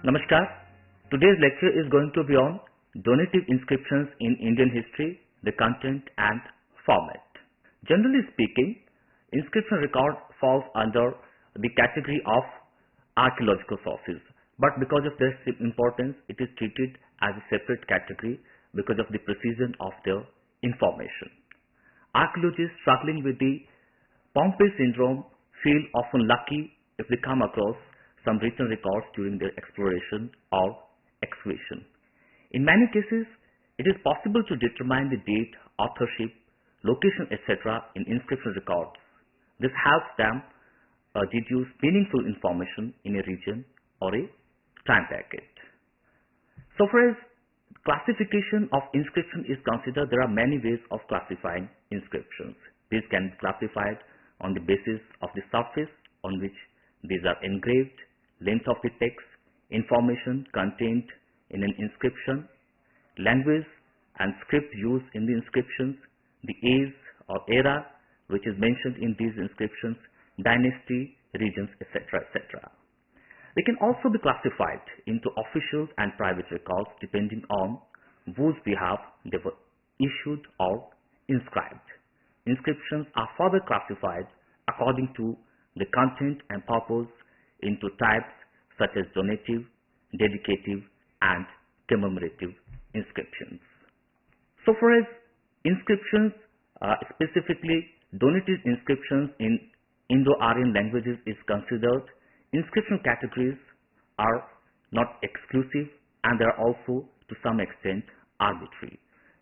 Namaskar. Today's lecture is going to be on donative inscriptions in Indian history, the content and format. Generally speaking, inscription record falls under the category of archaeological sources, but because of their importance, it is treated as a separate category because of the precision of their information. Archaeologists struggling with the Pompeii syndrome feel often lucky if they come across some written records during their exploration or excavation. In many cases, it is possible to determine the date, authorship, location, etc. in inscription records. This helps them deduce meaningful information in a region or a time period. So far as classification of inscription is considered, there are many ways of classifying inscriptions. These can be classified on the basis of the surface on which these are engraved, length of the text, information contained in an inscription, language and script used in the inscriptions, the age or era which is mentioned in these inscriptions, dynasty, regions, etc. etc. They can also be classified into official and private records depending on whose behalf they were issued or inscribed. Inscriptions are further classified according to the content and purpose into types such as donative, dedicative and commemorative inscriptions. So far as inscriptions, specifically donative inscriptions in Indo-Aryan languages is considered, inscription categories are not exclusive and they are also to some extent arbitrary.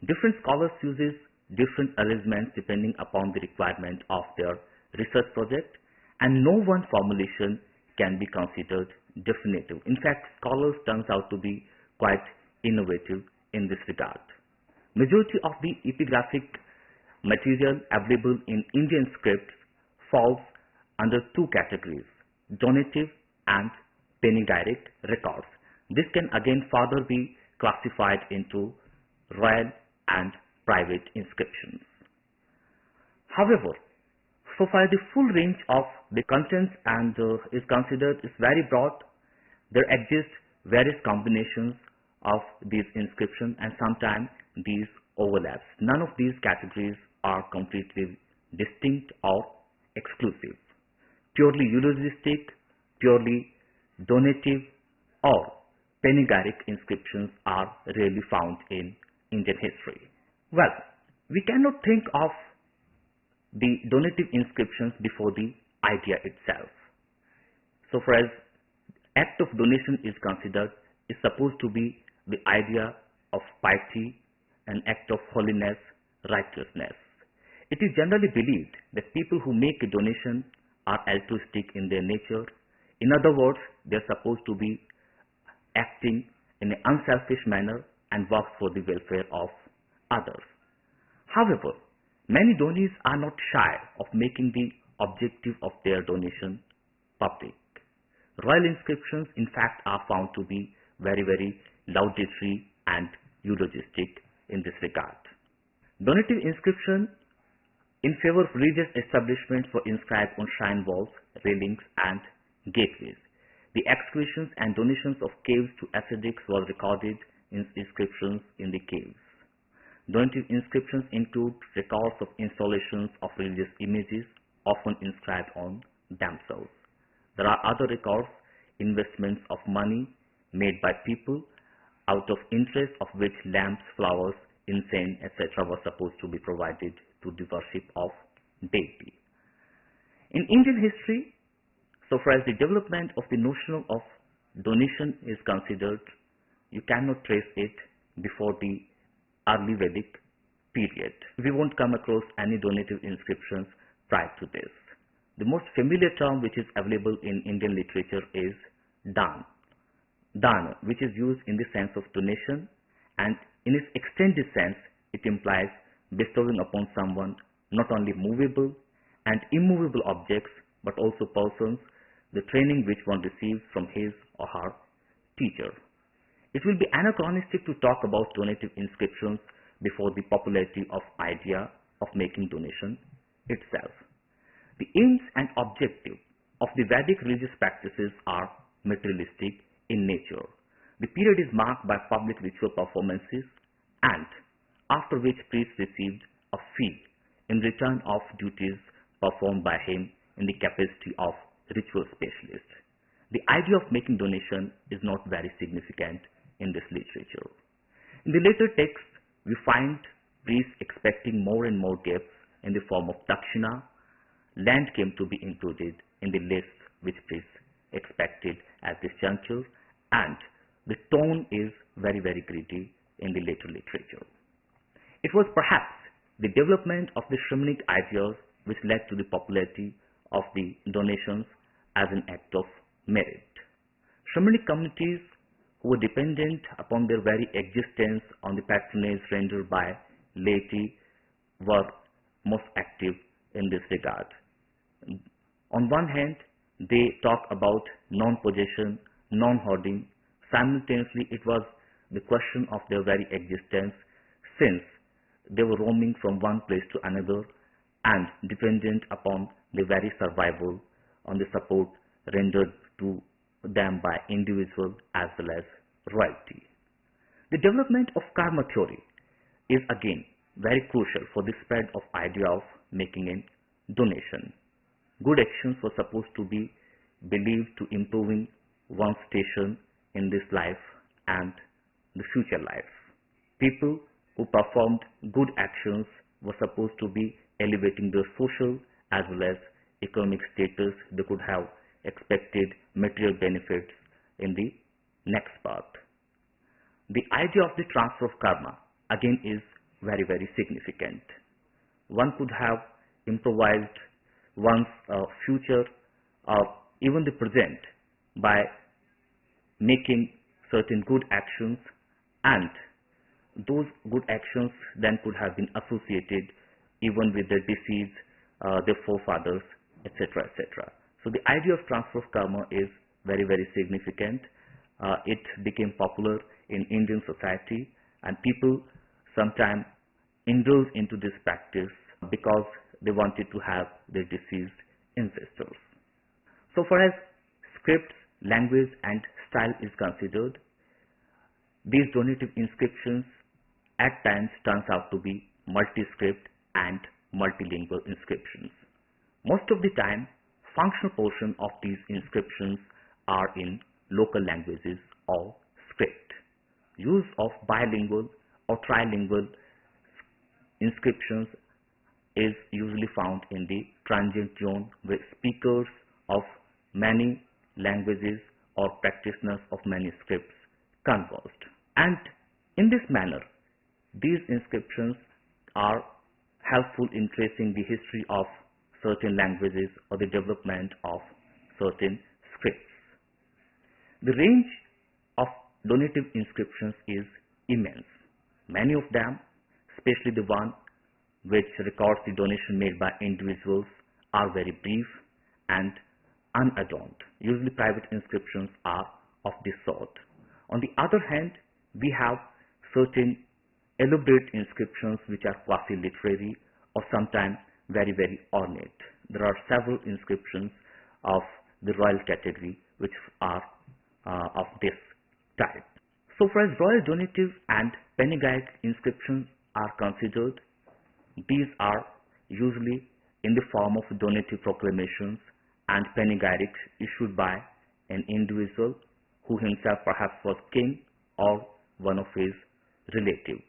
Different scholars uses different arrangements depending upon the requirement of their research project, and no one formulation can be considered definitive. In fact, scholars turns out to be quite innovative in this regard. Majority of the epigraphic material available in Indian scripts falls under two categories, donative and panegyric records. This can again further be classified into royal and private inscriptions. However, so far the full range of the contents and is considered is very broad. There exist various combinations of these inscriptions and sometimes these overlaps. None of these categories are completely distinct or exclusive. Purely eulogistic, purely donative or panegyric inscriptions are rarely found in Indian history. Well, we cannot think of the donative inscriptions before the idea itself. So far as act of donation is considered, is supposed to be the idea of piety, an act of holiness, righteousness. It is generally believed that people who make a donation are altruistic in their nature. In other words, they are supposed to be acting in an unselfish manner and work for the welfare of others. However, many donees are not shy of making the objective of their donation public. Royal inscriptions, in fact, are found to be very laudatory and eulogistic in this regard. Donative inscription in favor of religious establishments were inscribed on shrine walls, railings and gateways. The excavations and donations of caves to ascetics were recorded in inscriptions in the caves. Donative inscriptions include records of installations of religious images, often inscribed on themselves. There are other records, investments of money made by people out of interest of which lamps, flowers, incense, etc. were supposed to be provided to the worship of deity. In Indian history, so far as the development of the notion of donation is considered, you cannot trace it before the early Vedic period. We won't come across any donative inscriptions prior to this. The most familiar term which is available in Indian literature is dan. Dana, which is used in the sense of donation, and in its extended sense, it implies bestowing upon someone not only movable and immovable objects, but also persons, the training which one receives from his or her teacher. It will be anachronistic to talk about donative inscriptions before the popularity of idea of making donation itself. The aims and objective of the Vedic religious practices are materialistic in nature. The period is marked by public ritual performances and after which priests received a fee in return of duties performed by him in the capacity of ritual specialist. The idea of making donation is not very significant in this literature. In the later texts, we find priests expecting more and more gifts in the form of dakshina. Land came to be included in the list which priests expected at this juncture, and the tone is very, very greedy in the later literature. It was perhaps the development of the shamanic ideas which led to the popularity of the donations as an act of merit. Shamanic communities who were dependent upon their very existence on the patronage rendered by laity were most active in this regard. On one hand, they talk about non-possession, non-hoarding. Simultaneously, it was the question of their very existence, since they were roaming from one place to another and dependent upon the very survival on the support rendered to them by individual as well as royalty. The development of karma theory is again very crucial for the spread of idea of making a donation. Good actions were supposed to be believed to improving one's station in this life and the future life. People who performed good actions were supposed to be elevating their social as well as economic status. They could have expected material benefits in the next part. The idea of the transfer of karma again is very, very significant. One could have improvised one's future or even the present by making certain good actions, and those good actions then could have been associated even with their deceased, their forefathers, etc., etc. So the idea of transfer of karma is very, very significant. It became popular in Indian society, and people sometimes indulge into this practice because they wanted to have their deceased ancestors. So far as script, language and style is considered, these donative inscriptions at times turns out to be multi-script and multilingual inscriptions. Most of the time, functional portion of these inscriptions are in local languages or script. Use of bilingual or trilingual inscriptions is usually found in the transient zone where speakers of many languages or practitioners of many scripts conversed. And in this manner, these inscriptions are helpful in tracing the history of certain languages or the development of certain scripts. The range of donative inscriptions is immense. Many of them, especially the one which records the donation made by individuals, are very brief and unadorned. Usually private inscriptions are of this sort. On the other hand, we have certain elaborate inscriptions which are quasi-literary or sometimes very, very ornate. There are several inscriptions of the royal category which are of this type. So far as royal donative and panegyric inscriptions are considered, these are usually in the form of donative proclamations and panegyrics issued by an individual who himself perhaps was king or one of his relatives.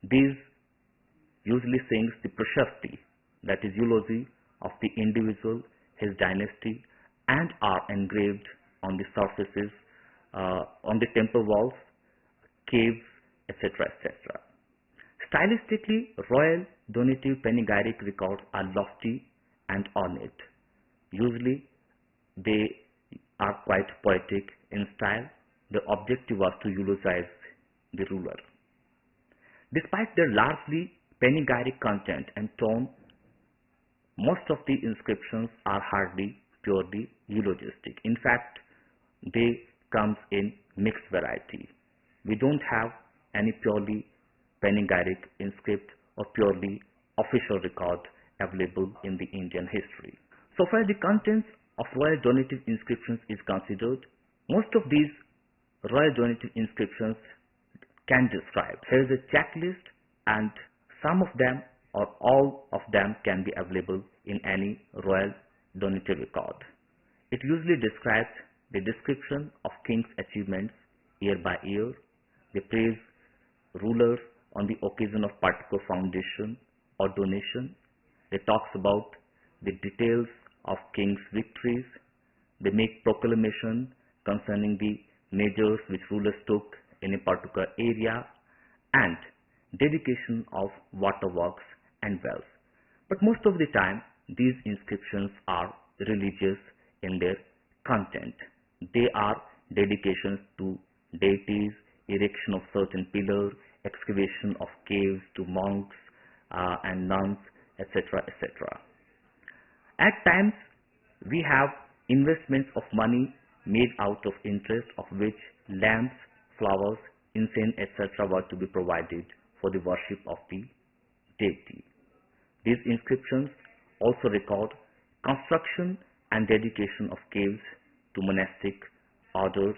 These usually sings the prashasti, that is eulogy of the individual, his dynasty, and are engraved on the surfaces, on the temple walls, caves, etc., etc. Stylistically, royal donative panegyric records are lofty and ornate. Usually, they are quite poetic in style. The objective was to eulogize the ruler. Despite their largely panegyric content and tone, most of the inscriptions are hardly purely eulogistic. In fact, they come in mixed variety. We don't have any purely panegyric inscript or purely official record available in the Indian history. So far the contents of royal donative inscriptions is considered, most of these royal donative inscriptions can describe. Here is a checklist, and some of them or all of them can be available in any royal donative record. It usually describes the description of king's achievements year by year. They praise rulers on the occasion of particular foundation or donation. They talks about the details of king's victories. They make proclamation concerning the measures which rulers took in a particular area, and dedication of waterworks and wells. But most of the time these inscriptions are religious in their content. They are dedications to deities, erection of certain pillars, excavation of caves to monks and nuns, etc., etc. At times we have investments of money made out of interest, of which lamps, flowers, incense, etc. were to be provided for the worship of the deity. These inscriptions also record construction and dedication of caves to monastic orders,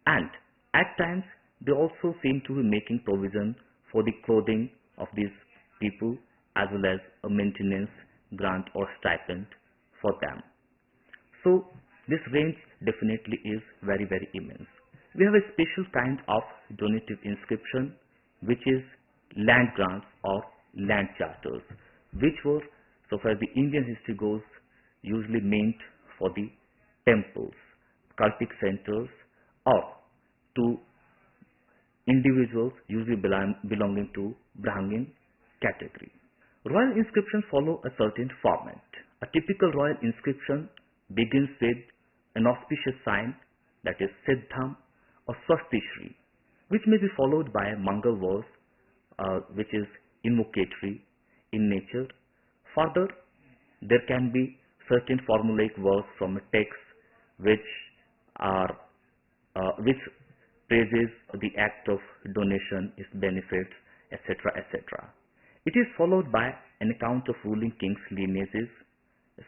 and at times they also seem to be making provision for the clothing of these people as well as a maintenance grant or stipend for them. So this range definitely is very immense. We have a special kind of donative inscription, which is land grants or land charters, which were, so far as the Indian history goes, usually meant for the temples, cultic centers, or to individuals usually belonging to Brahmin category. Royal inscriptions follow a certain format. A typical royal inscription begins with an auspicious sign, that is Siddham or Swastishri, which may be followed by a Mangal verse, which is invocatory in nature. Further, there can be certain formulaic verse from a text which praises the act of donation, its benefits, etc., etc. It is followed by an account of ruling king's lineages,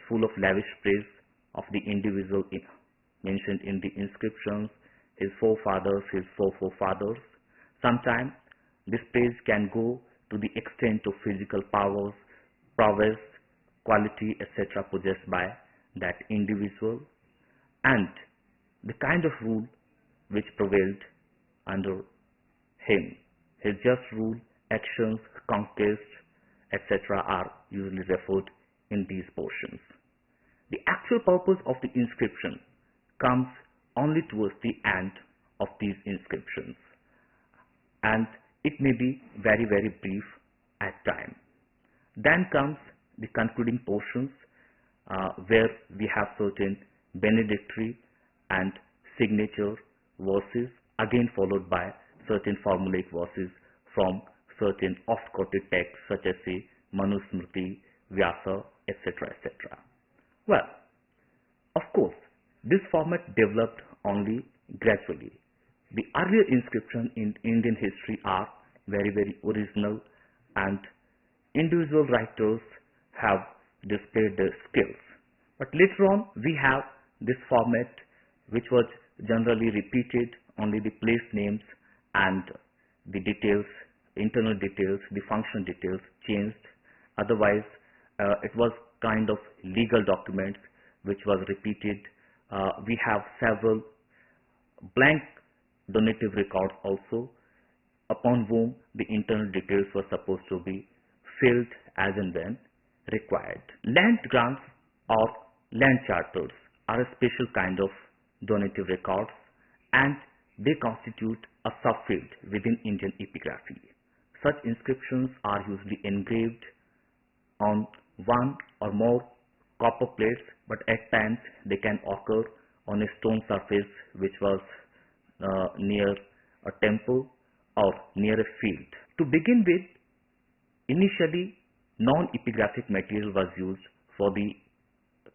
full of lavish praise of the individual mentioned in the inscriptions, his forefathers, his forefathers. Sometimes this praise can go to the extent of physical powers, prowess, quality, etc. possessed by that individual, and the kind of rule which prevailed under him. His just rule, actions, conquests, etc. are usually referred in these portions. The actual purpose of the inscription comes only towards the end of these inscriptions, and it may be very brief at time. Then comes the concluding portions where we have certain benedictory and signature verses, again followed by certain formulaic verses from certain oft-quoted texts such as say Manusmriti, Vyasa, etc., etc. Well, of course, this format developed only gradually. The earlier inscriptions in Indian history are very original, and individual writers have displayed their skills. But later on, we have this format which was generally repeated, only the place names and the details, internal details, the function details changed. Otherwise, it was kind of legal documents which was repeated. We have several blank donative records also, upon whom the internal details were supposed to be filled as and when required. Land grants or land charters are a special kind of donative records, and they constitute a subfield within Indian epigraphy. Such inscriptions are usually engraved on one or more copper plates, but at times they can occur on a stone surface which was near a temple or near a field. To begin with, initially non-epigraphic material was used for the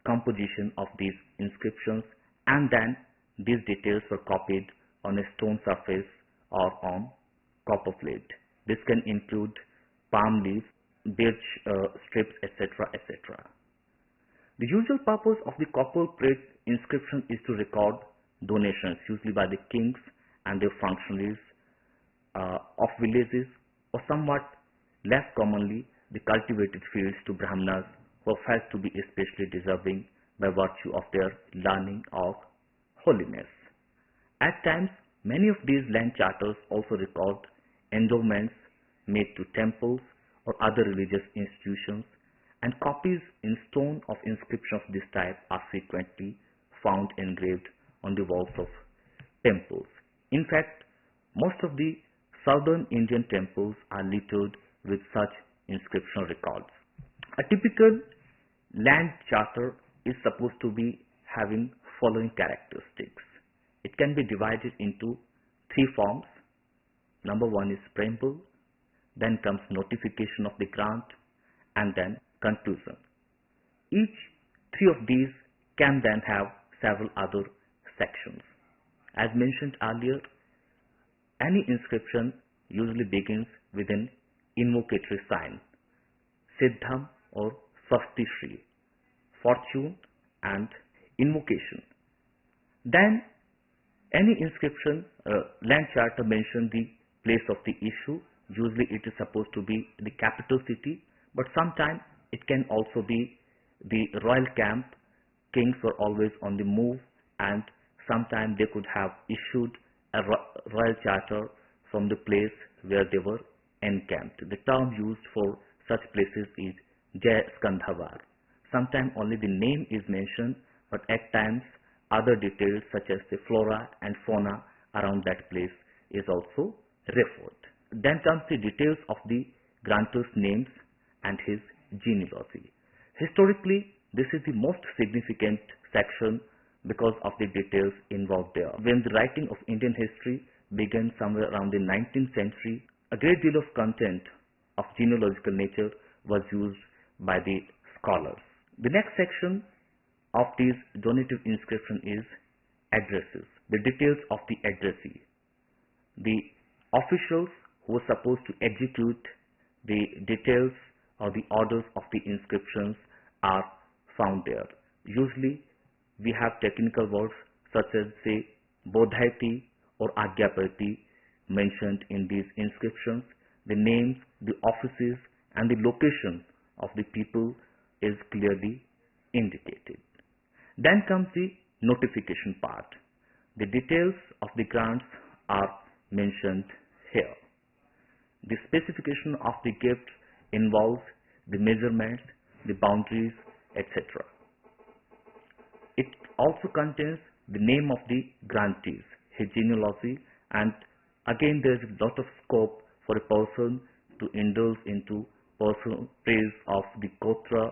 composition of these inscriptions, and then these details were copied on a stone surface or on copper plate. This can include palm leaves, birch strips, etc., etc. The usual purpose of the copper plate inscription is to record donations, usually by the kings, and their functionaries of villages, or somewhat less commonly the cultivated fields to Brahmanas who are felt to be especially deserving by virtue of their learning or holiness. At times, many of these land charters also record endowments made to temples or other religious institutions, and copies in stone of inscriptions of this type are frequently found engraved on the walls of temples. In fact, most of the southern Indian temples are littered with such inscription records. A typical land charter is supposed to be having following characteristics. It can be divided into three forms. Number one is preamble, then comes notification of the grant, and then conclusion. Each three of these can then have several other sections. As mentioned earlier, any inscription usually begins with an invocatory sign, Siddham or Swasti Shri, fortune and invocation. Then any inscription, land charter mention the place of the issue. Usually it is supposed to be the capital city, but sometimes it can also be the royal camp. Kings were always on the move, and sometimes they could have issued a royal charter from the place where they were encamped. The term used for such places is Jai Skandhavar. Sometimes only the name is mentioned, but at times other details such as the flora and fauna around that place is also referred. Then comes the details of the grantor's names and his genealogy. Historically, this is the most significant section because of the details involved there. When the writing of Indian history began somewhere around the 19th century, a great deal of content of genealogical nature was used by the scholars. The next section of these donative inscription is addresses, the details of the addressee. The officials who were supposed to execute the details or the orders of the inscriptions are found there. Usually we have technical words such as say Bodhaiti or Agyaprati mentioned in these inscriptions. The names, the offices and the location of the people is clearly indicated. Then comes the notification part. The details of the grants are mentioned here. The specification of the gift involves the measurements, the boundaries, etc. It also contains the name of the grantees, his genealogy, and again there is a lot of scope for a person to indulge into personal praise of the gotra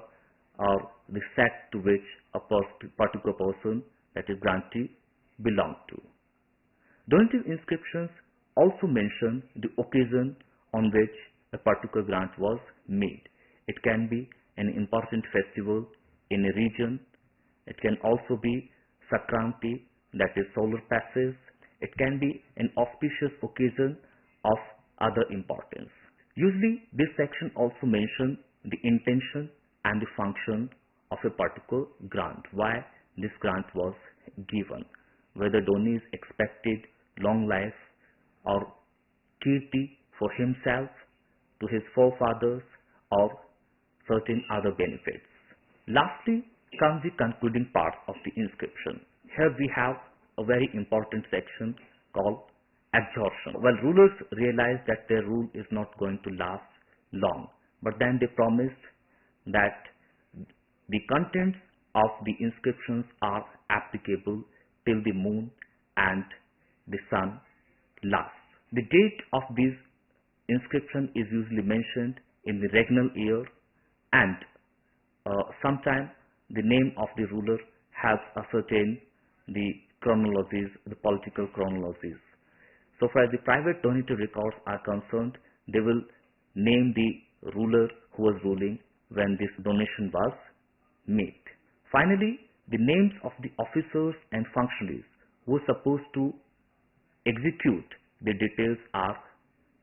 or the sect to which a particular person, that is grantee, belonged to. Donative inscriptions also mention the occasion on which a particular grant was made. It can be an important festival in a region. It can also be Sakranti, that is solar passage. It can be an auspicious occasion of other importance. Usually this section also mentions the intention and the function of a particular grant, why this grant was given, whether donee is expected long life or kirti for himself, to his forefathers, or certain other benefits. Lastly comes the concluding part of the inscription. Here we have a very important section called exhortation. Well, rulers realized that their rule is not going to last long, but then they promised that the contents of the inscriptions are applicable till the moon and the sun lasts. The date of this inscription is usually mentioned in the regnal year, and sometimes the name of the ruler helps ascertain the chronologies, the political chronologies. So far as the private donative records are concerned, they will name the ruler who was ruling when this donation was made. Finally, the names of the officers and functionaries who were supposed to execute the details are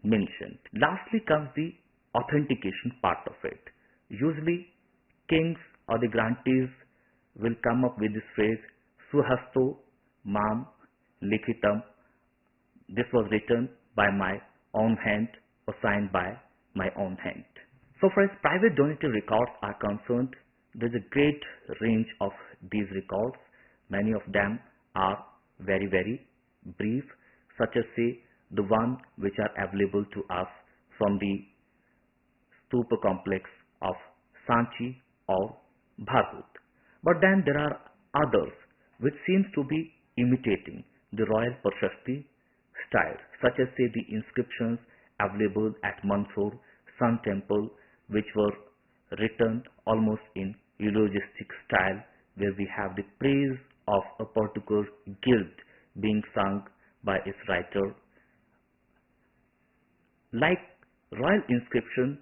mentioned. Lastly comes the authentication part of it. Usually kings or the grantees will come up with this phrase Suhasto Mam Likhitam this was written by my own hand or signed by my own hand. So far as private donative records are concerned, there is a great range of these records. Many of them are very brief, such as say the one which are available to us from the Stupa complex of Sanchi or Bharhut. But then there are others which seems to be imitating the royal Prashasti style, such as say the inscriptions available at Mandsaur Sun Temple, which were written almost in eulogistic style, where we have the praise of a particular guild being sung by its writer. Like royal inscription,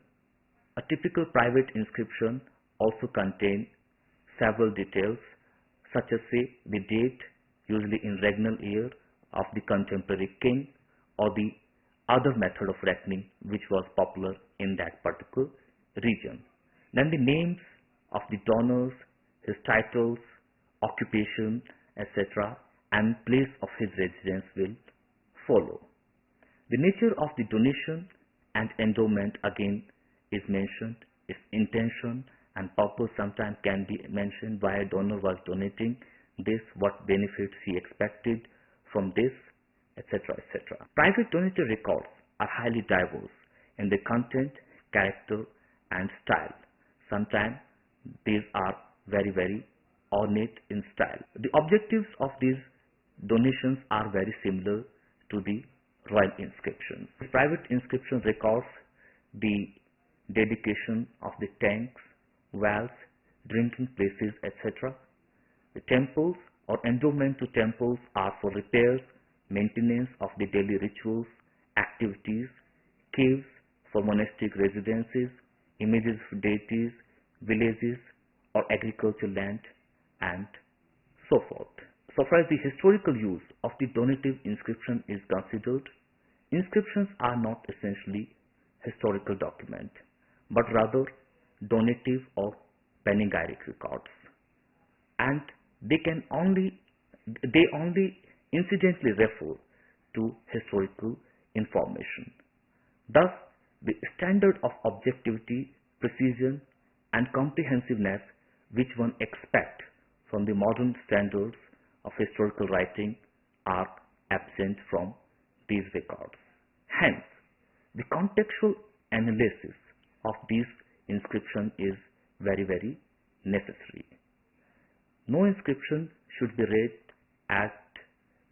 a typical private inscription also contains several details, such as say the date, usually in regnal year, of the contemporary king, or the other method of reckoning which was popular in that particular region. Then the names of the donors, his titles, occupation, etc., and place of his residence will follow. The nature of the donation and endowment again is mentioned, its intention and purpose sometimes can be mentioned, why a donor was donating this, what benefits he expected from this, etc., etc. Private donative records are highly diverse in their content, character and style. Sometimes these are very ornate in style. The objectives of these donations are very similar to the royal inscriptions. The private inscription records the dedication of the tanks, wells, drinking places, etc. The temples or endowment to temples are for repairs, maintenance of the daily rituals, activities. Caves for monastic residences, images of deities, villages or agricultural land, and so forth. So far as the historical use of the donative inscription is considered, inscriptions are not essentially historical document, but rather donative or panegyric records, and they only incidentally refer to historical information. Thus, the standard of objectivity, precision and comprehensiveness which one expects from the modern standards of historical writing are absent from these records. Hence, the contextual analysis of these inscriptions is very necessary. No inscription should be read at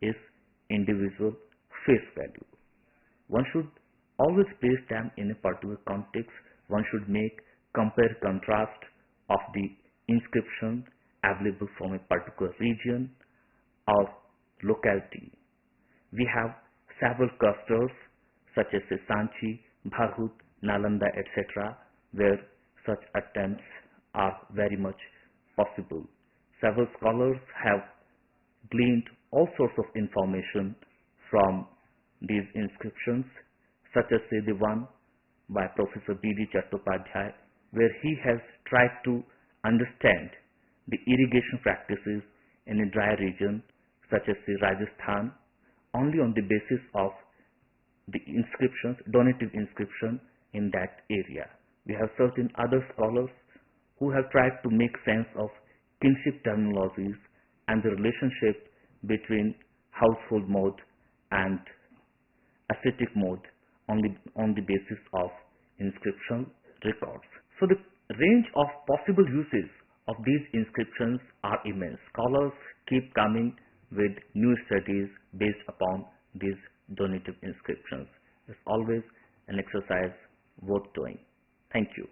its individual face value. One should always place them in a particular context. One should make compare-contrast of the inscription available from a particular region or locality. We have several clusters such as Sanchi, Bharhut, Nalanda, etc., where such attempts are very much possible. Several scholars have gleaned all sorts of information from these inscriptions, such as say the one by Professor B.D. Chattopadhyay, where he has tried to understand the irrigation practices in a dry region such as say Rajasthan only on the basis of the inscriptions, donative inscription in that area. We have certain other scholars who have tried to make sense of kinship terminologies and the relationship between household mode and ascetic mode on the basis of inscription records. So the range of possible uses of these inscriptions are immense. Scholars keep coming with new studies based upon these donative inscriptions. It's always an exercise worth doing. Thank you.